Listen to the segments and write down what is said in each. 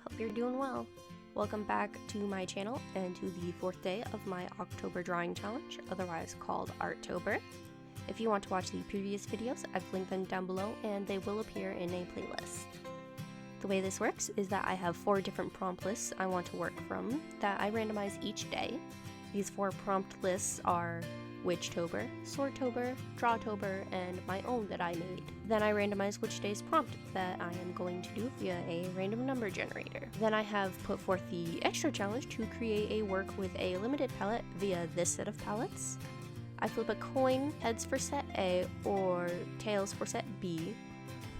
Hope you're doing well. Welcome back to my channel and to the 4th day of my October drawing challenge, otherwise called ARTOBER. If you want to watch the previous videos, I've linked them down below and they will appear in a playlist. The way this works is that I have 4 different prompt lists I want to work from that I randomize each day. These 4 prompt lists are Witchtober, Sortober, Drawtober, and my own that I made. Then I randomize which day's prompt that I am going to do via a random number generator. Then I have put forth the extra challenge to create a work with a limited palette via this set of palettes. I flip a coin, heads for set A or tails for set B,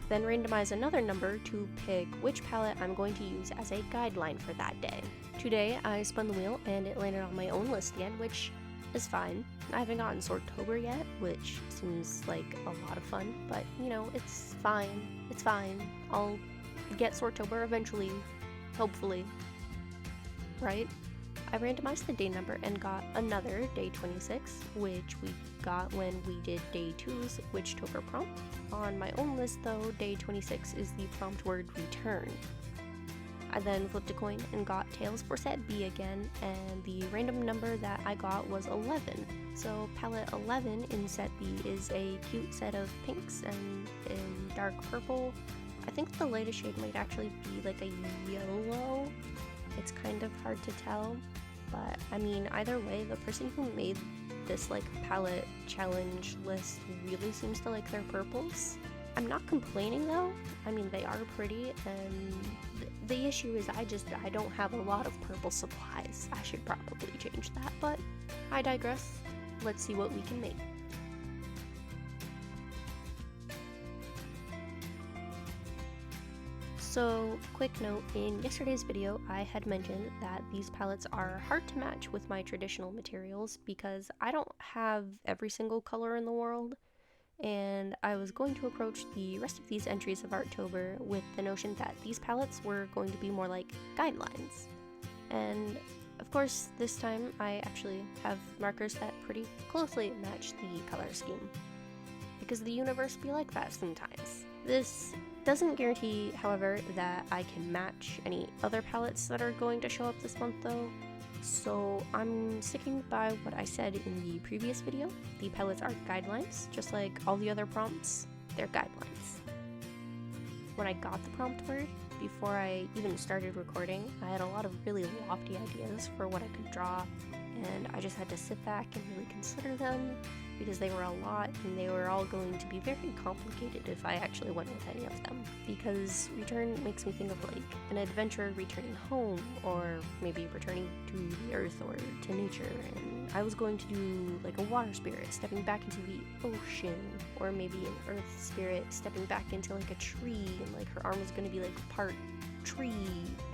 then randomize another number to pick which palette I'm going to use as a guideline for that day. Today I spun the wheel and it landed on my own list again, which is fine. I haven't gotten Sortober yet, which seems like a lot of fun, but you know, it's fine. It's fine. I'll get Sortober eventually, hopefully, right? I randomized the day number and got another day 26, which we got when we did day 2's Witchtober prompt. On my own list though, day 26 is the prompt word return. I then flipped a coin and got tails for set B again, and the random number that I got was 11. So palette 11 in set B is a cute set of pinks and in dark purple. I think the latest shade might actually be like a yellow. It's kind of hard to tell, but I mean, either way, the person who made this like palette challenge list really seems to like their purples. I'm not complaining though. I mean, they are pretty, and the issue is I don't have a lot of purple supplies. I should probably change that, but I digress. Let's see what we can make. So, quick note, in yesterday's video I had mentioned that these palettes are hard to match with my traditional materials because I don't have every single color in the world, and I was going to approach the rest of these entries of Artober with the notion that these palettes were going to be more like guidelines. And of course, this time I actually have markers that pretty closely match the color scheme, because the universe be like that sometimes. This doesn't guarantee, however, that I can match any other palettes that are going to show up this month though, so I'm sticking by what I said in the previous video. The palettes are guidelines, just like all the other prompts, they're guidelines. When I got the prompt word, before I even started recording, I had a lot of really lofty ideas for what I could draw, and I just had to sit back and really consider them, because they were a lot and they were all going to be very complicated if I actually went with any of them. Because return makes me think of like an adventurer returning home, or maybe returning to the earth or to nature, and I was going to do like a water spirit stepping back into the ocean, or maybe an earth spirit stepping back into like a tree, and like her arm was going to be like part tree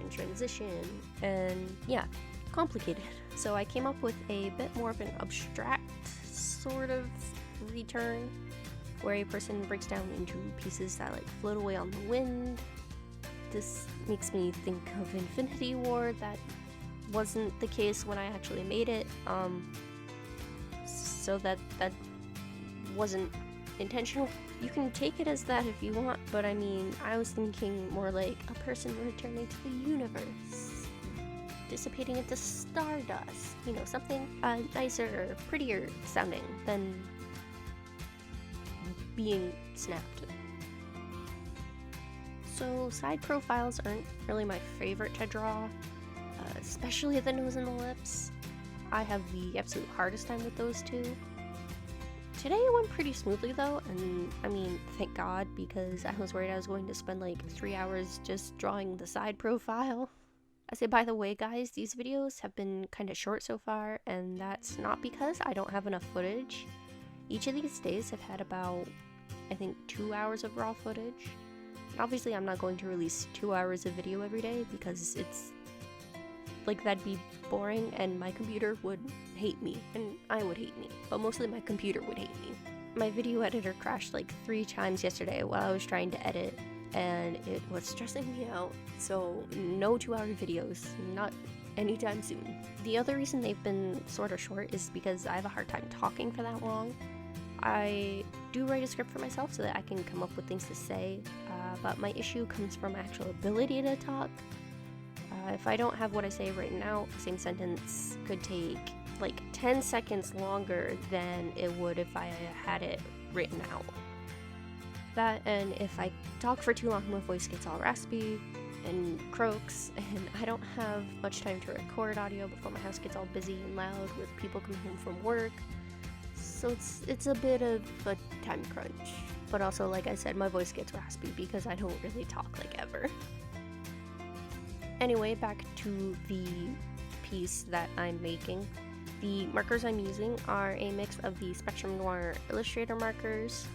and transition, and yeah, complicated. So I came up with a bit more of an abstract sort of return, where a person breaks down into pieces that like float away on the wind. This makes me think of Infinity War. That wasn't the case when I actually made it, so that wasn't intentional. You can take it as that if you want, but I mean, I was thinking more like a person returning to the universe, dissipating into stardust, you know, something nicer, prettier sounding than being snapped. So side profiles aren't really my favorite to draw, especially the nose and the lips. I have the absolute hardest time with those two. Today it went pretty smoothly though, and I mean, thank God, because I was worried I was going to spend like 3 hours just drawing the side profile. I say, by the way guys, these videos have been kind of short so far, and that's not because I don't have enough footage. Each of these days have had about, I think, 2 hours of raw footage. And obviously I'm not going to release 2 hours of video every day, because it's like, that'd be boring and my computer would hate me, and I would hate me, but mostly my computer would hate me. My video editor crashed like 3 times yesterday while I was trying to edit, and it was stressing me out, so no 2-hour videos, not anytime soon. The other reason they've been sort of short is because I have a hard time talking for that long. I do write a script for myself so that I can come up with things to say, but my issue comes from my actual ability to talk. If I don't have what I say written out, the same sentence could take like 10 seconds longer than it would if I had it written out. That, and if I talk for too long, my voice gets all raspy and croaks, and I don't have much time to record audio before my house gets all busy and loud with people coming home from work. So it's a bit of a time crunch. But also, like I said, my voice gets raspy because I don't really talk like ever. Anyway, back to the piece that I'm making. The markers I'm using are a mix of the Spectrum Noir Illustrator markers,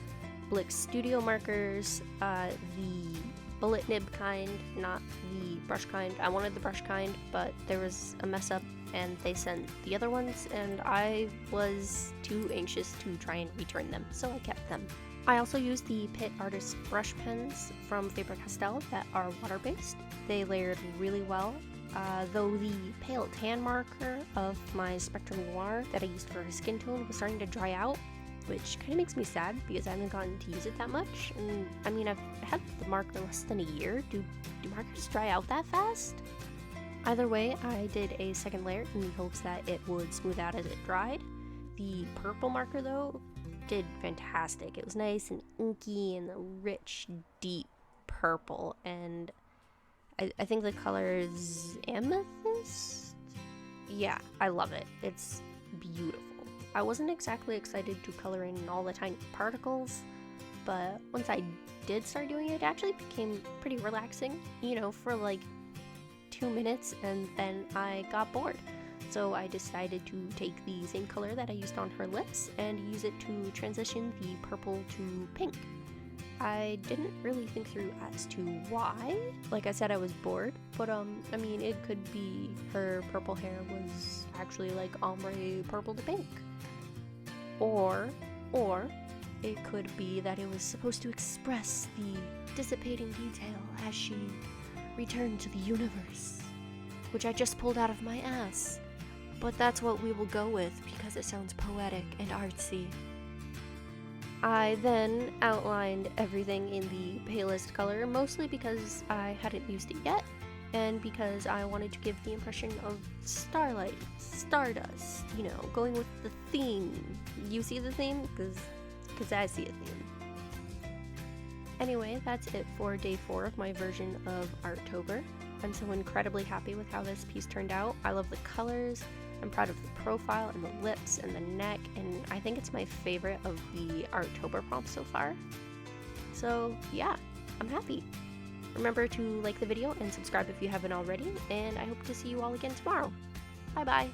Blick Studio markers, the bullet nib kind, not the brush kind. I wanted the brush kind, but there was a mess up and they sent the other ones, and I was too anxious to try and return them, so I kept them. I also used the Pitt Artist brush pens from Faber-Castell that are water-based. They layered really well, though the pale tan marker of my Spectrum Noir that I used for her skin tone was starting to dry out, which kind of makes me sad because I haven't gotten to use it that much. And I mean, I've had the marker less than a year. Do markers dry out that fast? Either way, I did a second layer in the hopes that it would smooth out as it dried. The purple marker, though, did fantastic. It was nice and inky and a rich, deep purple, and I think the color is amethyst? Yeah, I love it. It's beautiful. I wasn't exactly excited to color in all the tiny particles, but once I did start doing it, it actually became pretty relaxing, you know, for like 2 minutes, and then I got bored. So I decided to take the same color that I used on her lips and use it to transition the purple to pink. I didn't really think through as to why. Like I said, I was bored, but I mean, it could be her purple hair was actually like ombre purple to pink. Or it could be that it was supposed to express the dissipating detail as she returned to the universe, which I just pulled out of my ass. But that's what we will go with because it sounds poetic and artsy. I then outlined everything in the palest color, mostly because I hadn't used it yet, and because I wanted to give the impression of starlight, stardust, you know, going with the theme. You see the theme? Because I see a theme. Anyway, that's it for day 4 of my version of Artober. I'm so incredibly happy with how this piece turned out. I love the colors, I'm proud of the profile and the lips and the neck, and I think it's my favorite of the Artober prompts so far. So yeah, I'm happy. Remember to like the video and subscribe if you haven't already, and I hope to see you all again tomorrow. Bye bye!